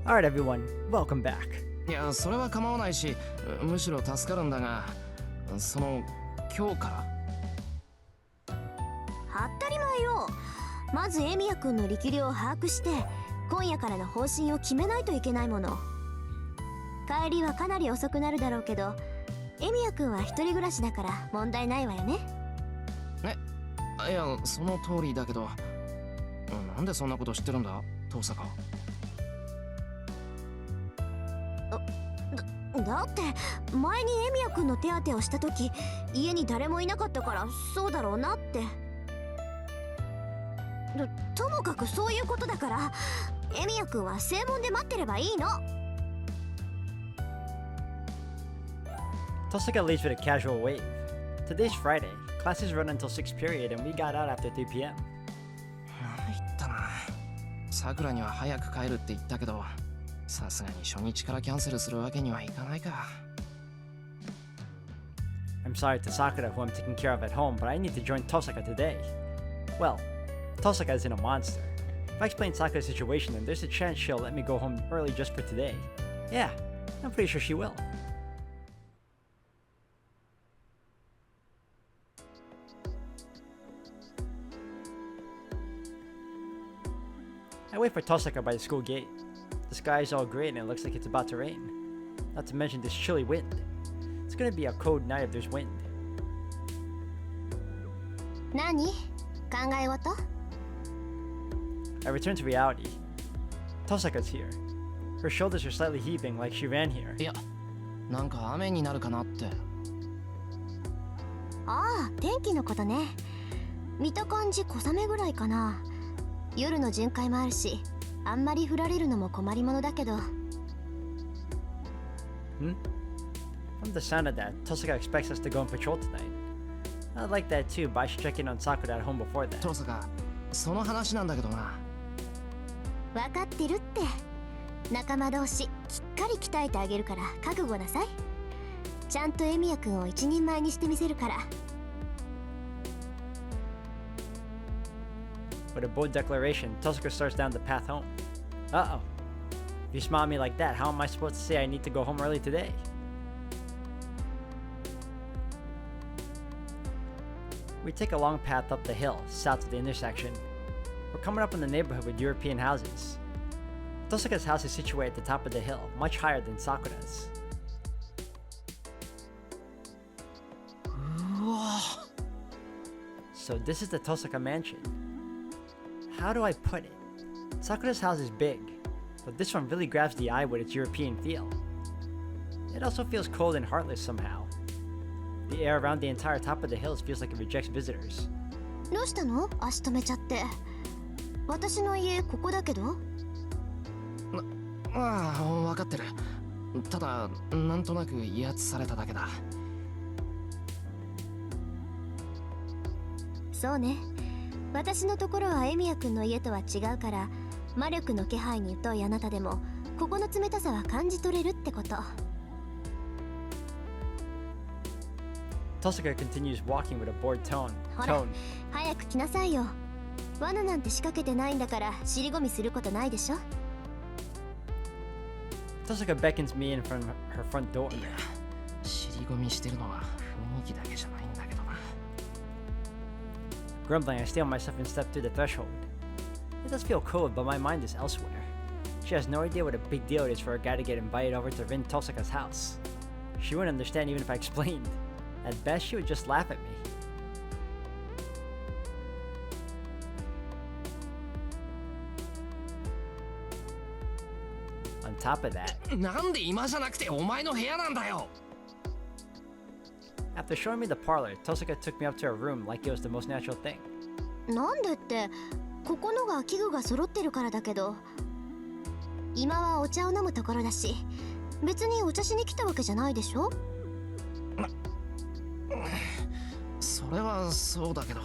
Alright everyone, welcome back. いや、それは構わないし、むしろ助かるんだが、今日から当たり前よ。まずエミヤ君の力量を把握して今夜からの方針を決めないといけないもの。帰りはかなり遅くなるだろうけど、エミヤ君は一人暮らしだから問題ないわよね。いや、その通りだけど、なんでそんなこと知ってるんだ、遠坂。だって前にエミヤ君の手当てをした時家に誰もいなかったからそうだろうなって。ともかくそういうことだから、エミヤ君は正門で待ってればいいの。 Tosaka leaves with a casual wave. Today's Friday. Classes run until 6 period and we got out after 3 p.m. 言ったな。さくらには早く帰るって言ったけど、さすがに初日からキャンセルするわけにはいかないか。I'm sorry to Sakura, who I'm taking care of at home, but I need to join Tosaka today. Well, Tosaka isn't a monster. If I explain Sakura's situation, then there's a chance she'll let me go home early just for today. Yeah, I'm pretty sure she will. I wait for Tosaka by the school gate. The sky is all gray and it looks like it's about to rain. Not to mention this chilly wind. It's gonna be a cold night if there's wind. 何？考え事？ I return to reality. Tosaka's here. Her shoulders are slightly heaving like she ran here. いや、なんか雨になるかなって。ああ、天気のことね。見た感じ小雨ぐらいかな。夜の巡回もあるし、あんまり降られるのも困りものだけど。From the sound of that, Tosaka expects us to go on patrol tonight. I'd like that too, but I should check in on Sakura at home before that. 遠坂、その話なんだけどな。分かってるって。仲間同士きっかり鍛えてあげるから覚悟なさい。ちゃんとエミヤ君を一人前にしてみせるから。With a bold declaration, Tosaka starts down the path home. Uh-oh. If you smile at me like that, how am I supposed to say I need to go home early today? We take a long path up the hill, south of the intersection. We're coming up in the neighborhood with European houses. Tosaka's house is situated at the top of the hill, much higher than Sakura's. So this is the Tosaka mansion. How do I put it? Sakura's house is big, but this one really grabs the eye with its European feel. It also feels cold and heartless somehow. The air around the entire top of the hills feels like it rejects visitors. どうしたの？足止めちゃって。私の家ここだけど。ああ、分かってる。ただ、なんとなく威圧されただけだ。そうね。私のところはエミヤ君の家とは違うから、魔力の気配に疎いあなたでもここの冷たさは感じ取れるってこと。Tosaka continues walking with a bored tone. ほら、早く来なさいよ。罠なんて仕掛けてないんだから尻込みすることないでしょ。Tosaka beckons me in from her front door. いや、尻込みしてるのは雰囲気だけじゃないんだけどな。Grumbling, I steel myself and step through the threshold. It does feel cold, but my mind is elsewhere. She has no idea what a big deal it is for a guy to get invited over to Rin Tosaka's house. She wouldn't understand even if I explained. At best, she would just laugh at me. On top of that, なんで今じゃなくてお前の部屋なんだよ。 after showing me the parlor, Tosaka took me up to her room like it was the most natural thing. なんでって、ここのが器具が揃ってるからだけど。今はお茶を飲むところだし、別にお茶しに来たわけじゃないでしょ。それはそうだけど。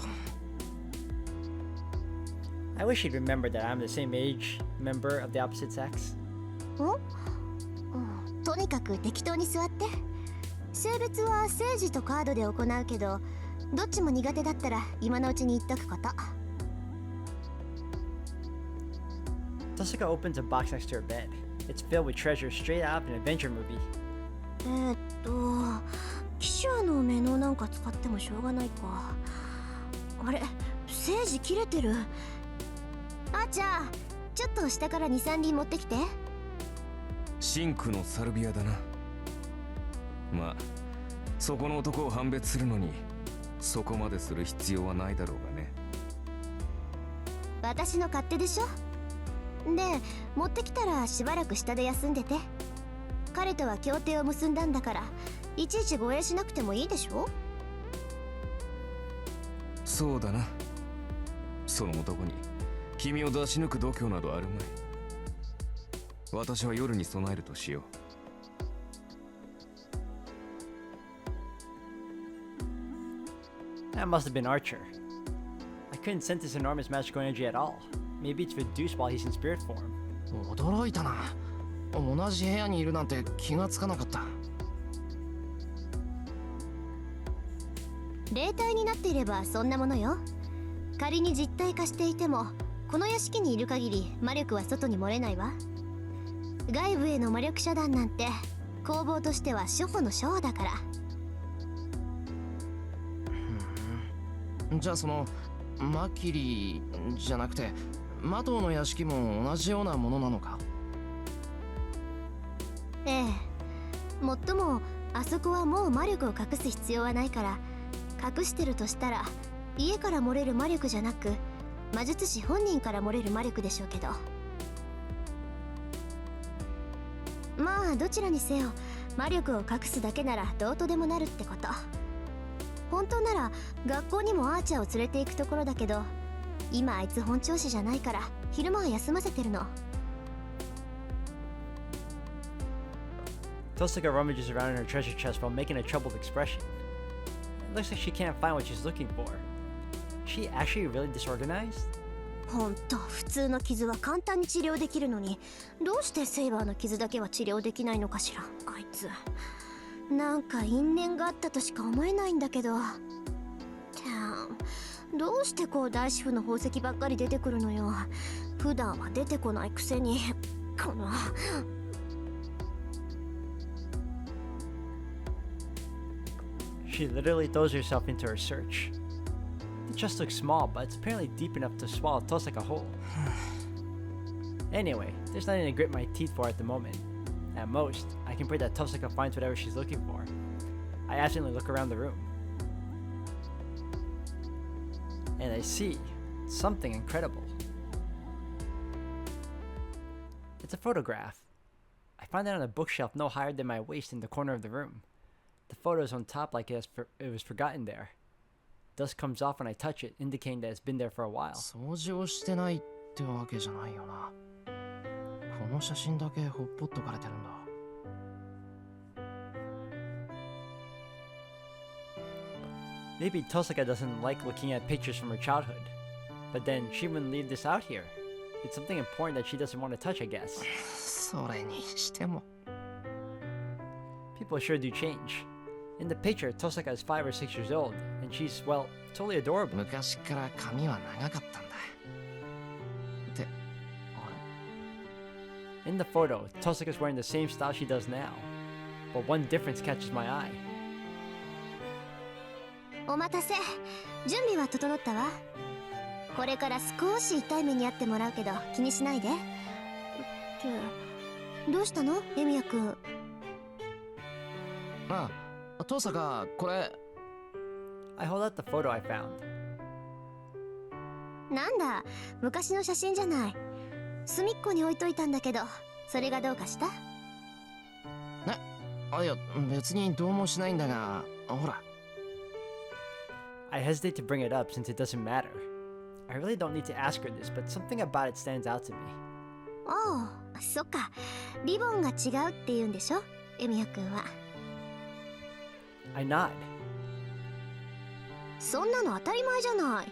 I wish she'd remember that I'm the same age member of the opposite sex. とにかく適当に座って。性別は政治とカードで行うけど、どっちも苦手だったら今のうちに言っとくこと。Tosaka opens a box next to her bed. It's filled with treasure straight out of an adventure movie. 騎手のメノなんか使ってもしょうがないか。あれ、セージ切れてる。あ、じゃあちょっと下から2、3輪持ってきて。シンクのサルビアだな。まあそこの男を判別するのにそこまでする必要はないだろうがね。私の勝手でしょ。で、持ってきたらしばらく下で休んでて。彼とは協定を結んだんだから、いちいち護衛しなくてもいいでしょ。そうだな。その男に君を出し抜く度胸などあるまい。私は夜に備えるとしよう。That must have been Archer. I couldn't sense this enormous magical energy at all. Maybe it's reduced while he's in spirit form. 驚いたな。同じ部屋にいるなんて気がつかなかった。霊体になっていればそんなものよ。仮に実体化していても、この屋敷にいる限り魔力は外に漏れないわ。外部への魔力遮断なんて攻防としては初歩の初歩だから。じゃあそのマキリじゃなくてマトウの屋敷も同じようなものなのか。ええ。もっともあそこはもう魔力を隠す必要はないから、隠してるとしたら家から漏れる魔力じゃなく魔術師本人から漏れる魔力でしょうけど。まあどちらにせよ魔力を隠すだけならどうとでもなるってこと。本当なら学校にもアーチャーを連れて行くところだけど、今あいつ本調子じゃないから昼間は休ませてるの。Tosaka rummages around in her treasure chest while making a troubled expression. It looks like she can't find what she's looking for. Is she actually really disorganized? ほんと普通の傷は簡単に治療できるのに、どうしてセイバーの傷だけは治療できないのかしら。あいつなんか因縁があったとしか思えないんだけど。どうしてこう大師傅の宝石ばっかり出てくるのよ。普段は出てこないくせに。このShe literally throws herself into her search. The chest looks small, but it's apparently deep enough to swallow Tosaka whole. Anyway, there's nothing to grit my teeth for at the moment. At most, I can pray that Tosaka finds whatever she's looking for. I absently look around the room. And I see something incredible. It's a photograph. I find it on a bookshelf no higher than my waist in the corner of the room. The photo is on top like it was forgotten there. Dust comes off when I touch it, indicating that it's been there for a while. 掃除をしてないってわけじゃないよな。この写真だけほっぽっとかれてるんだ。Maybe Tosaka doesn't like looking at pictures from her childhood. But then she wouldn't leave this out here. It's something important that she doesn't want to touch, I guess. それにしても。People sure do change. In the picture, Tosaka is 5 or 6 years old, and she's, well, totally adorable. 昔から髪は長かったんだ。って、あ In the photo, Tosaka's wearing the same style she does now. But one difference catches my eye. お待たせ。準備は整ったわ。これから少し痛い目に遭ってもらうけど気にしないで。どうしたのエミヤくん。あ、父さんこれ。I hold out the photo I found. なんだ、昔の写真じゃない。隅っこに置いといたんだけど、それがどうかした？あ、いや、別にどうもしないんだが、ほら。I hesitate to bring it up since it doesn't matter. I really don't need to ask her this, but something about it stands out to me. おう、そっか。リボンが違うって言うんでしょエミヤくんは。I nod. そんなの当たり前じゃない。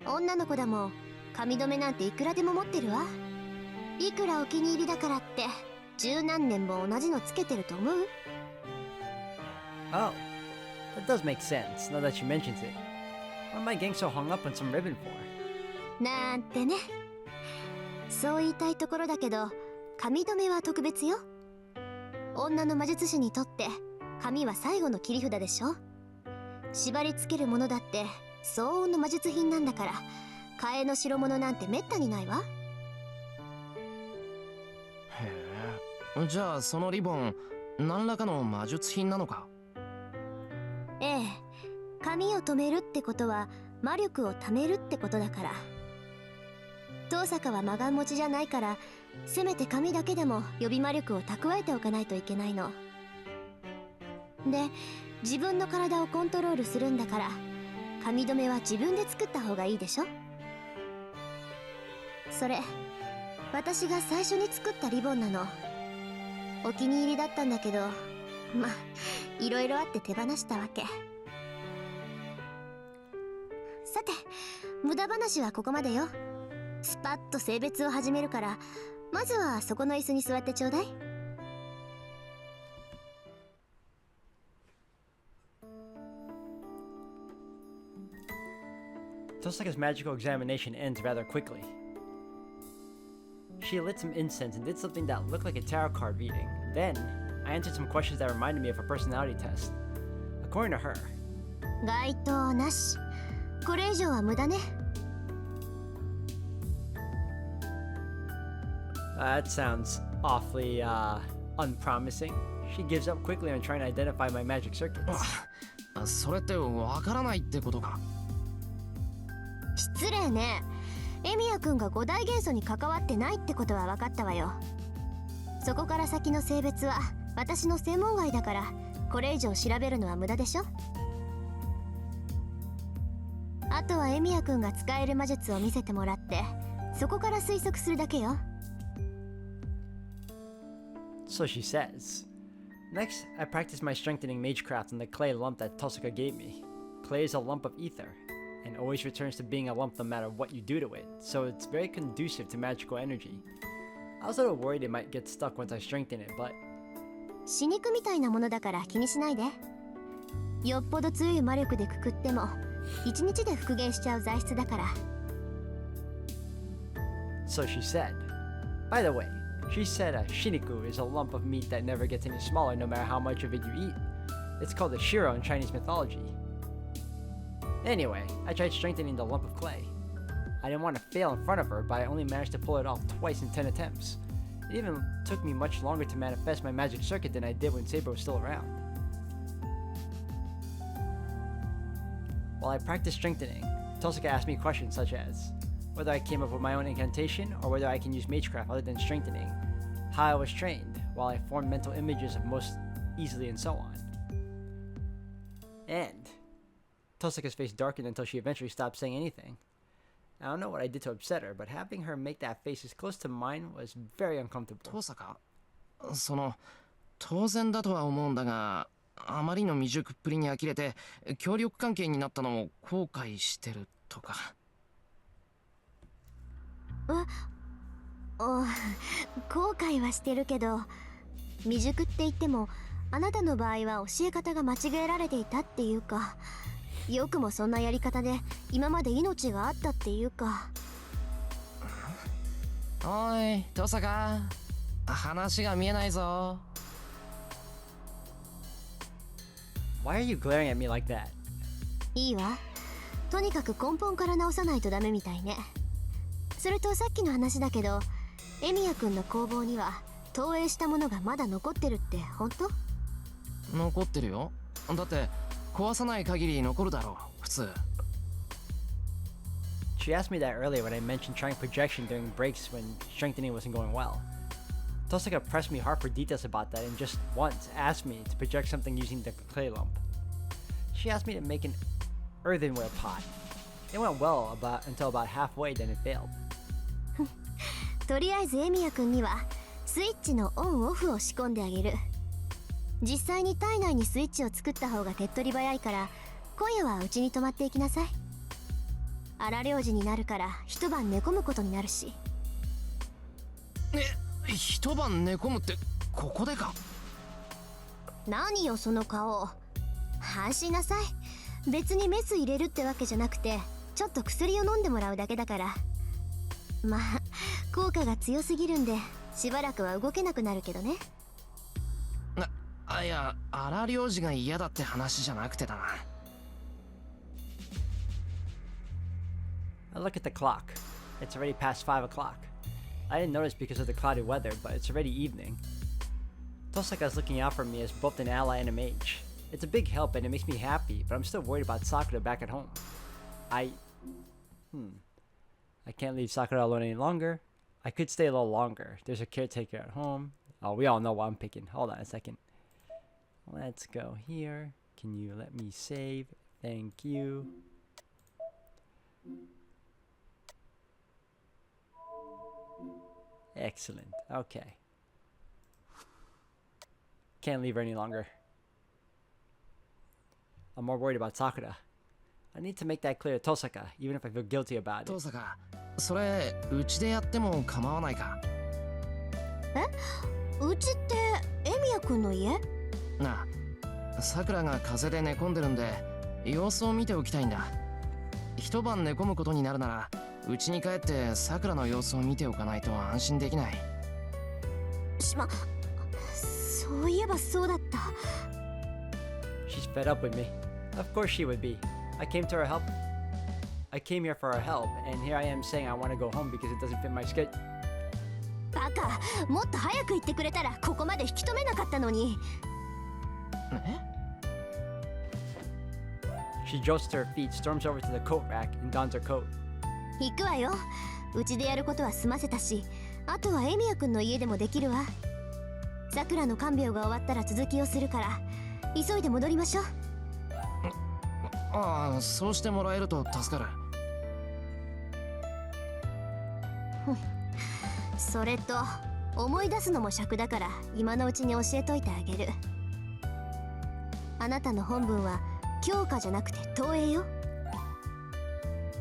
女の子だもん。髪留めなんていくらでも持ってるわ。いくらお気に入りだからって十何年も同じのつけてると思う？ Oh, that does make sense now that she mentions it. Why am I getting so hung up on some ribbon for? なんてね。そう言いたいところだけど、髪留めは特別よ。女の魔術師にとって髪は最後の切り札でしょ。縛り付けるものだって相応の魔術品なんだから、替えの代物なんてめったにないわ。へえ、じゃあそのリボン何らかの魔術品なのか？ええ、髪を留めるってことは魔力を貯めるってことだから。遠坂は魔眼持ちじゃないから、せめて髪だけでも予備魔力を蓄えておかないといけないので、自分の体をコントロールするんだから、髪留めは自分で作った方がいいでしょ。それ私が最初に作ったリボンなの。お気に入りだったんだけど、まあいろいろあって手放したわけ。さて、無駄話はここまでよ。スパッと性別を始めるから、まずはそこの椅子に座ってちょうだい。Tosaka's magical examination ends rather quickly. She lit some incense and did something that looked like a tarot card reading. Then, I answered some questions that reminded me of a personality test. According to her, 該当なし。これ以上は無駄ね。that sounds awfully, unpromising. She gives up quickly on trying to identify my magic circuits. それってわからないってことか？失礼ね。エミヤくんが五大元素に関わってないってことは分かったわよ。そこから先の性別は私の専門外だから、これ以上調べるのは無駄でしょ。あとはエミヤくんが使える魔術を見せてもらって、そこから推測するだけよ。So she says. Next, I practiced my strengthening magecraft on the clay lump that Tosaka gave me. Clay is a lump of ether, and always returns to being a lump no matter what you do to it, so it's very conducive to magical energy. I was a little worried it might get stuck once I strengthen it, but 死肉みたいなものだから気にしないで。よっぽど強い魔力でくくっても一日で復元しちゃう材質だから。 so she said. By the way, she said a shiniku is a lump of meat that never gets any smaller no matter how much of it you eat. It's called a shiro in Chinese mythology. Anyway, I tried strengthening the lump of clay. I didn't want to fail in front of her, but I only managed to pull it off twice in 10 attempts. It even took me much longer to manifest my magic circuit than I did when Saber was still around. While I practiced strengthening, Tosaka asked me questions such as whether I came up with my own incantation or whether I can use magecraft other than strengthening, how I was trained, while I formed mental images of most easily, and so on. And Tosaka's face darkened until she eventually stopped saying anything. I don't know what I did to upset her, but having her make that face as close to mine was very uncomfortable. 遠坂、当然だとは思うんだが、あまりの未熟っぷりに呆れて協力関係になったのを後悔してるとか。後悔はしてるけど、未熟って言ってもあなたの場合は教え方が間違えられていたっていうか、よくもそんなやり方で今まで命があったっていうか。おい遠坂、話が見えないぞ。Why are you glaring at me like that? いいわ。とにかく根本から直さないとダメみたいね。それとさっきの話だけど、エミヤくんの工房には投影したものがまだ残ってるって本当？残ってるよ。だって壊さない限り残るだろう、普通。She asked me that earlier when I mentioned trying projection during breaks when strengthening wasn't going well. Tosaka pressed me hard for details about that and just once asked me to project something using the clay lump. She asked me to make an earthenware pot. It went well until about halfway, then it failed. とりあえずエミヤくんにはスイッチのオンオフを仕込んであげる。実際に体内にスイッチを作った方が手っ取り早いから、今夜はうちに泊まっていきなさい。荒療治になるから一晩寝込むことになるし。一晩寝込むってここでか？何よその顔。安心なさい。別にメス入れるってわけじゃなくて、ちょっと薬を飲んでもらうだけだから。まあ効果が強すぎるんでしばらくは動けなくなるけどね。いや、荒領事が嫌だって話じゃなくてだな。I look at the clock. It's already past 5 o'clock. I didn't notice because of the cloudy weather, but it's already evening. Tosaka's looking out for me as both an ally and a mage. It's a big help and it makes me happy, but I'm still worried about Sakura back at home. I can't leave Sakura alone any longer. I could stay a little longer. There's a caretaker at home. Oh, we all know what I'm picking. Hold on a second. Let's go here. Can you let me save? Thank you. Excellent. Okay. Can't leave her any longer. I'm more worried about Sakura. I need to make that clear to Tosaka, even if I feel guilty about it. 遠坂、それうちでやっても構わないか。うちってエミヤくんの家？なあ、さくらが風邪で寝込んでるんで様子を見ておきたいんだ。一晩寝込むことになるならうちに帰ってさくらの様子を見ておかないと安心できない。そういえばそうだった。 She's fed up with me. Of course she would be. I came to her help. I came here for her help, and here I am saying I want to go home because it doesn't fit my schedule. バカ、もっと早く言ってくれたらここまで引き止めなかったのに。She jolts to her feet, storms over to the coat rack, and dons her coat. 行くわよ。うちでやることは済ませたし、あとはエミヤくんの家でもできるわ。さくらの看病が終わったら続きをするから、急いで戻りましょう。ああ、そうしてもらえると助かる。それと思い出すのも尺だから今のうちに教えといてあげる。あなたの本文は強化じゃなくて投影よ。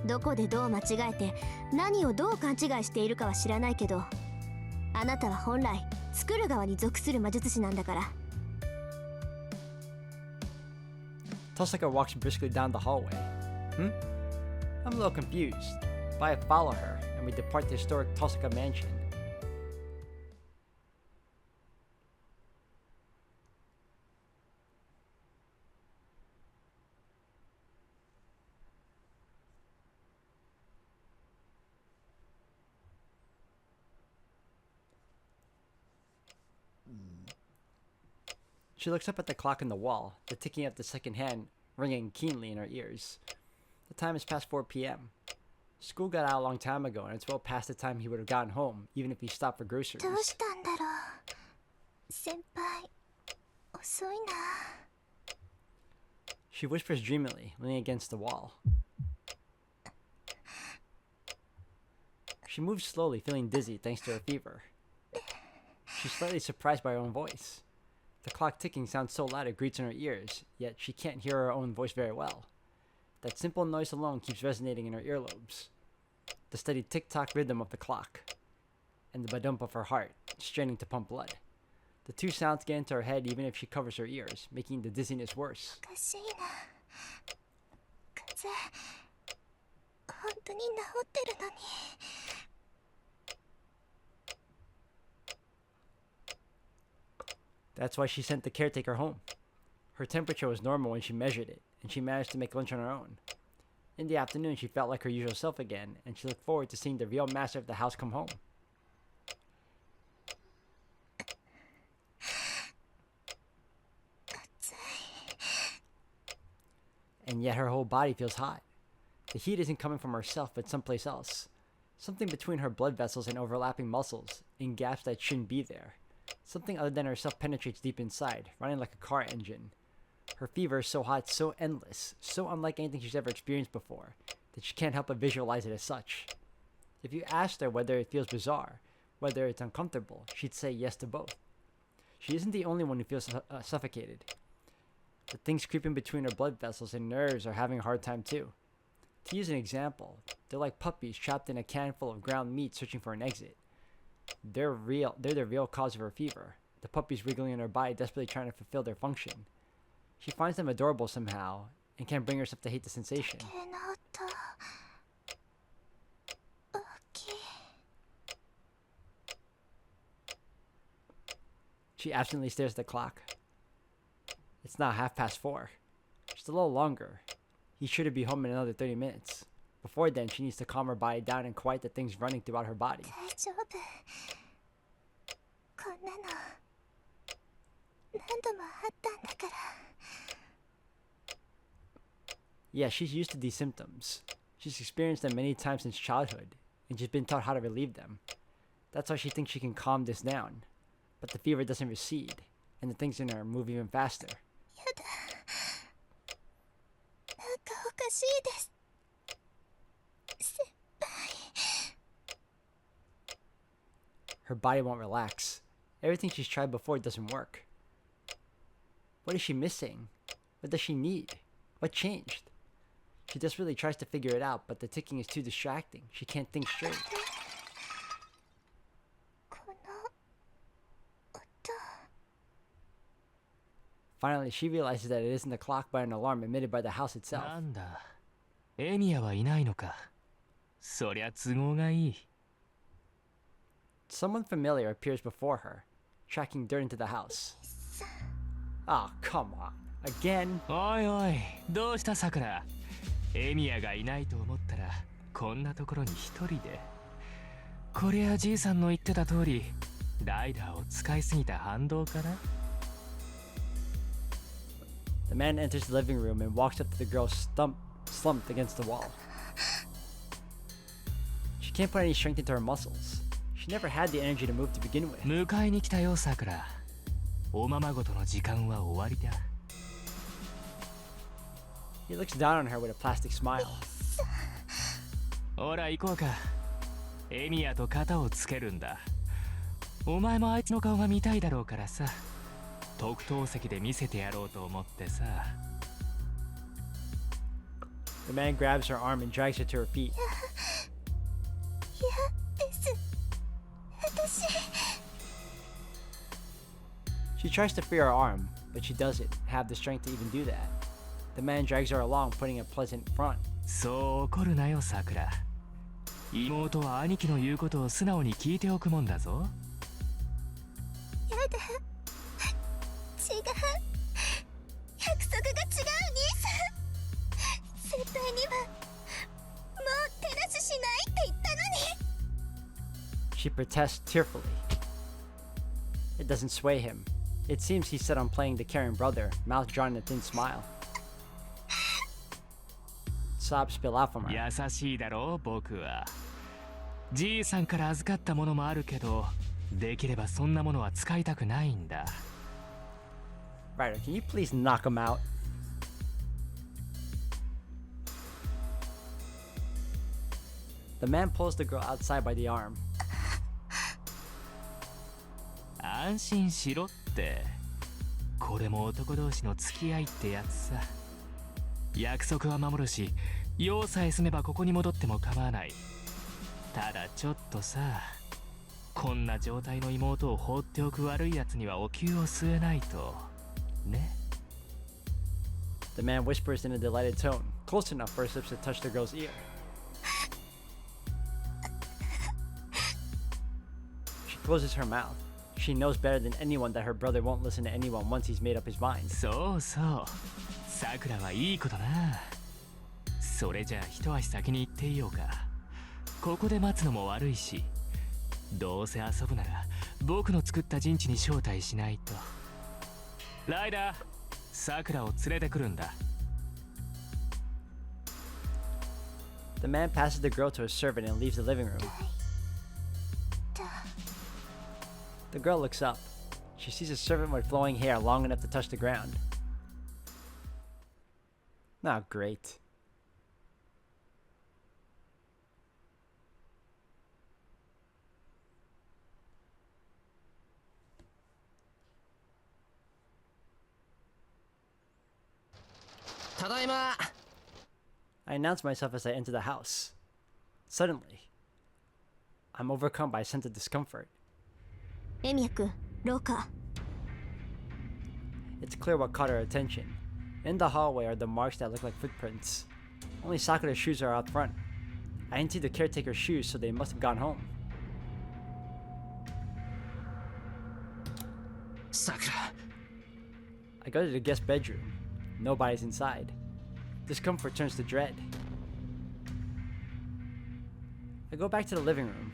どこでどう間違えて何をどう勘違いしているかは知らないけど、あなたは本来作る側に属する魔術師なんだから。 Tosaka walks briskly down the hallway. I'm a little confused, but I follow her, and we depart the historic Tosaka mansion. She looks up at the clock on the wall, the ticking of the second hand ringing keenly in her ears. The time is past 4 p.m. School got out a long time ago, and it's well past the time he would have gotten home, even if he stopped for groceries. どうしたんだろう。先輩、遅いな。 She whispers dreamily, leaning against the wall. She moves slowly, feeling dizzy thanks to her fever. She's slightly surprised by her own voice. The clock ticking sounds so loud it grates in her ears, yet she can't hear her own voice very well. That simple noise alone keeps resonating in her earlobes. The steady tick-tock rhythm of the clock, and the ba-dump of her heart, straining to pump blood. The two sounds get into her head even if she covers her ears, making the dizziness worse. おかしいな。風邪、本当に治ってるのに。 That's why she sent the caretaker home. Her temperature was normal when she measured it, and she managed to make lunch on her own. In the afternoon, she felt like her usual self again, and she looked forward to seeing the real master of the house come home. And yet her whole body feels hot. The heat isn't coming from herself, but someplace else. Something between her blood vessels and overlapping muscles, in gaps that shouldn't be there. Something other than herself penetrates deep inside, running like a car engine. Her fever is so hot, so endless, so unlike anything she's ever experienced before, that she can't help but visualize it as such. If you asked her whether it feels bizarre, whether it's uncomfortable, she'd say yes to both. She isn't the only one who feels suffocated. The things creeping between her blood vessels and nerves are having a hard time too. To use an example, they're like puppies trapped in a can full of ground meat searching for an exit. They're the real cause of her fever. The puppies wriggling in her body desperately trying to fulfill their function. She finds them adorable somehow, and can't bring herself to hate the sensation. 時計の音、大きい。She absently stares at the clock. It's now 4:30. Just a little longer. He's sure to be home in another 30 minutes. Before then, she needs to calm her body down and quiet the things running throughout her body. 大丈夫。こんなの何度もあったんだから。Yeah, she's used to these symptoms. She's experienced them many times since childhood, and she's been taught how to relieve them. That's why she thinks she can calm this down. But the fever doesn't recede, and the things in her move even faster. やだ。なんかおかしいです。先輩。Her body won't relax. Everything she's tried before doesn't work. What is she missing? What does she need? What changed? She desperately tries to figure it out, but the ticking is too distracting. She can't think straight. この音。 Finally, she realizes that it isn't the clock but an alarm emitted by the house itself. なんだ、エミヤはいないのか。そりゃ都合がいい。Someone familiar appears before her, tracking dirt into the house. Ah, come on. Again? おいおい、どうしたさくら。エミヤがいないと思ったらこんなところに一人で。こりゃじいさんの言ってた通りライダーを使いすぎた反動かな。 The man enters the living room and walks up to the girl slumped against the wall. She can't put any strength into her muscles. She never had the energy to move to begin with. 迎えに来たよさくら。おままごとの時間は終わりだ。 He looks down on her with a plastic smile. ほら行こうか。エミヤと肩をつけるんだ。お前もあいつの顔が見たいだろうからさ。特等席で見せてやろうと思ってさ。 The man grabs her arm and drags her to her feet. 嫌です。私。 She tries to free her arm, but she doesn't have the strength to even do that. The man drags her along, putting a pleasant front. そう怒るなよさくら。妹は兄貴の言うことを素直に聞いておくもんだぞ。やだ。違う。約束が違う兄さん。先輩にはもう手出ししないって言ったのに。 She protests tearfully. It doesn't sway him. It seems he's set on playing the caring brother, mouth drawn in a thin smile. Sobs spill out from her. 優しいだろ僕は。じいさんから預かったものもあるけど、できればそんなものは使いたくないんだ。 Ryder, can you please knock him out? The man pulls the girl outside by the arm. 安心しろって。これも男同士の付き合いってやつさ。約束は守るし、用さえ済めばここに戻っても構わない。ただちょっとさ、こんな状態の妹を放っておく悪いやつにはお灸を据えないと。ね。 The man whispers in a delighted tone, close enough for his lips to touch the girl's ear. She closes her mouth. She knows better than anyone that her brother won't listen to anyone once he's made up his mind. そうそう。さくらはいいことな。それじゃあ一足先に行っていようか。ここで待つのも悪いし、どうせ遊ぶなら僕の作った陣地に招待しないと。ライダー、さくらを連れてくるんだ。 The man passes the girl to a servant and leaves the living room. The girl looks up. She sees a servant with flowing hair long enough to touch the ground. Oh, great. Tadaima! I announce myself as I enter the house. Suddenly, I'm overcome by a sense of discomfort. エミヤ君、廊下。 It's clear what caught her attention. In the hallway are the marks that look like footprints. Only Sakura's shoes are out front. I didn't see the caretaker's shoes, so they must have gone home. 桜。 I go to the guest bedroom. Nobody's inside. Discomfort turns to dread. I go back to the living room.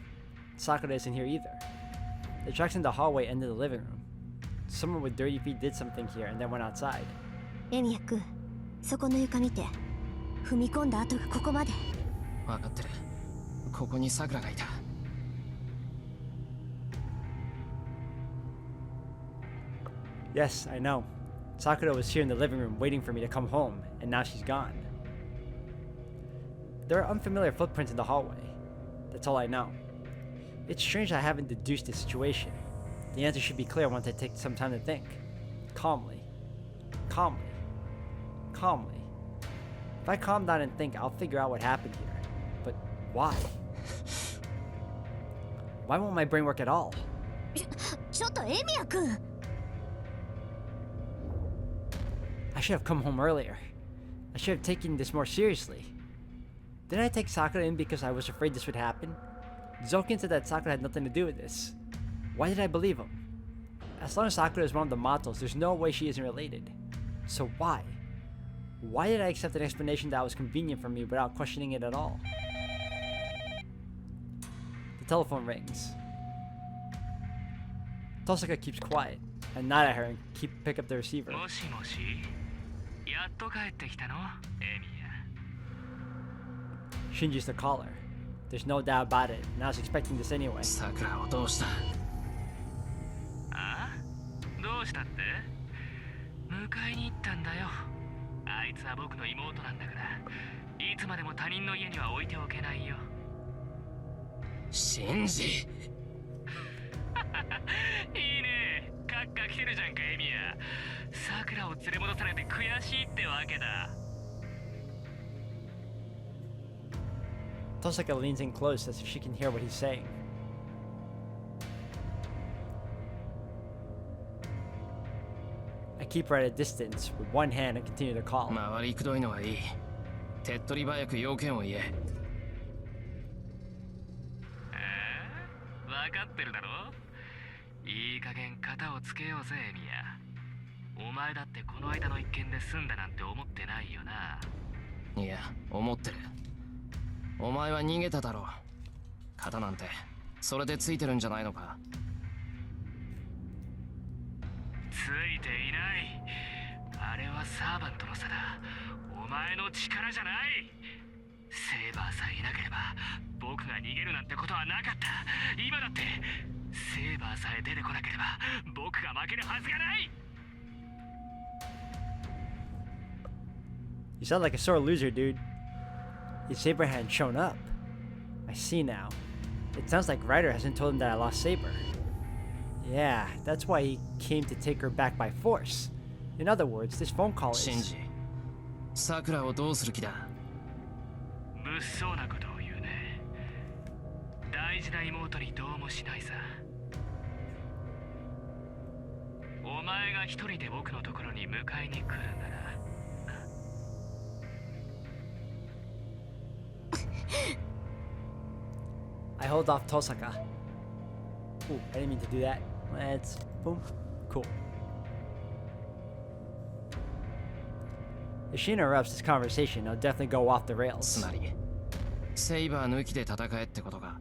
Sakura isn't here either. The tracks in the hallway end in the living room. Someone with dirty feet did something here and then went outside. エミヤ君、そこの床見て。踏み込んだ跡がここまで。分かってる。ここに桜がいた。Yes, I know. Sakura was here in the living room waiting for me to come home, and now she's gone. There are unfamiliar footprints in the hallway. That's all I know. It's strange I haven't deduced the situation. The answer should be clear once I take some time to think. Calmly. Calmly. Calmly. If I calm down and think, I'll figure out what happened here. But why? Why won't my brain work at all? ちょっとエミヤ君。 I should have come home earlier. I should have taken this more seriously. Didn't I take Sakura in because I was afraid this would happen? Zokin said that Sakura had nothing to do with this. Why did I believe him? As long as Sakura is one of the Matos, there's no way she isn't related. So why? Why did I accept an explanation that was convenient for me without questioning it at all? The telephone rings. Tosaka keeps quiet. I nod at her and pick up the receiver. もしもし、やっと帰ってきたの、エミヤ。 Shinji's the caller. There's no doubt about it, and I was expecting this anyway. 桜をどうした？あ？どうしたって？迎えに行ったんだよ。あいつは僕の妹なんだから、いつまでも他人の家には置いておけないよ。シンジ。いいね。カッカ来てるじゃんか、エミヤ。桜を連れ戻されて悔しいってわけだ。 Tosaka leans in close as if she can hear what he's saying. I keep her at a distance with one hand and continue to call. 回りくどいのはいい。手っ取り早く要件を言え。分かってるだろ。いい加減肩をつけようぜ、エミヤ。お前だってこの間の一件で済んだなんて思ってないよな。いや、思ってる。お前は逃げただろう。肩なんてそれでついてるんじゃないのか。ついていない。あれはサーバントの差だ。お前の力じゃない。セーバーさえいなければ僕が逃げるなんてことはなかった。今だってセーバーさえ出てこなければ僕が負けるはずがない。 You sound like a sore loser, dude. His Saber hadn't shown up. I see now. It sounds like Ryder hasn't told him that I lost Saber. Yeah, that's why he came to take her back by force. In other words, this phone call シン is... ジ、桜をどうする気だ？物騒なことを言うね。大事な妹にどうもしないさ。お前が一人で僕のところに迎えに来るなら。 I hold off Tosaka. Ooh, I didn't mean to do that. Let's... Boom. Cool. If she interrupts this conversation, I'll definitely go off the つ rails. まりセイバー抜きで戦えってことか。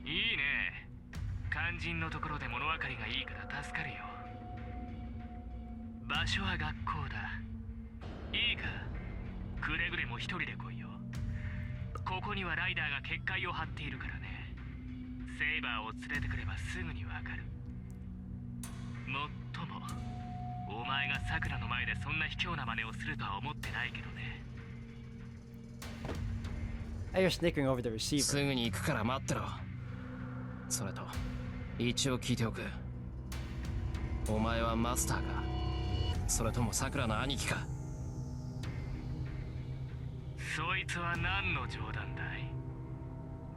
いいね。肝心のところで物分かりがいいから助かるよ。場所は学校だ。いいか。くれぐれも一人で来いよ。ここにはライダーが結界を張っているからね。セイバーを連れてくればすぐにわかる。もっとも、お前がサクラの前でそんな卑怯な真似をするとは思ってないけどね。I hear snickering over the す receiver. ぐに行くから待ってろ。それと一応聞いておく。お前はマスターか、それとも桜の兄貴か。そいつは何の冗談だい。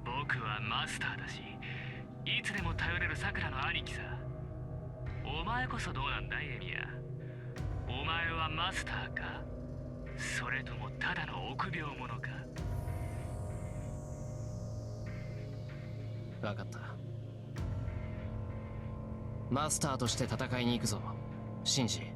僕はマスターだし、いつでも頼れるサクラの兄貴さ。お前こそどうなんだい、エミヤ。お前はマスターか、それともただの臆病者か。分かった。マスターとして戦いに行くぞシンジ。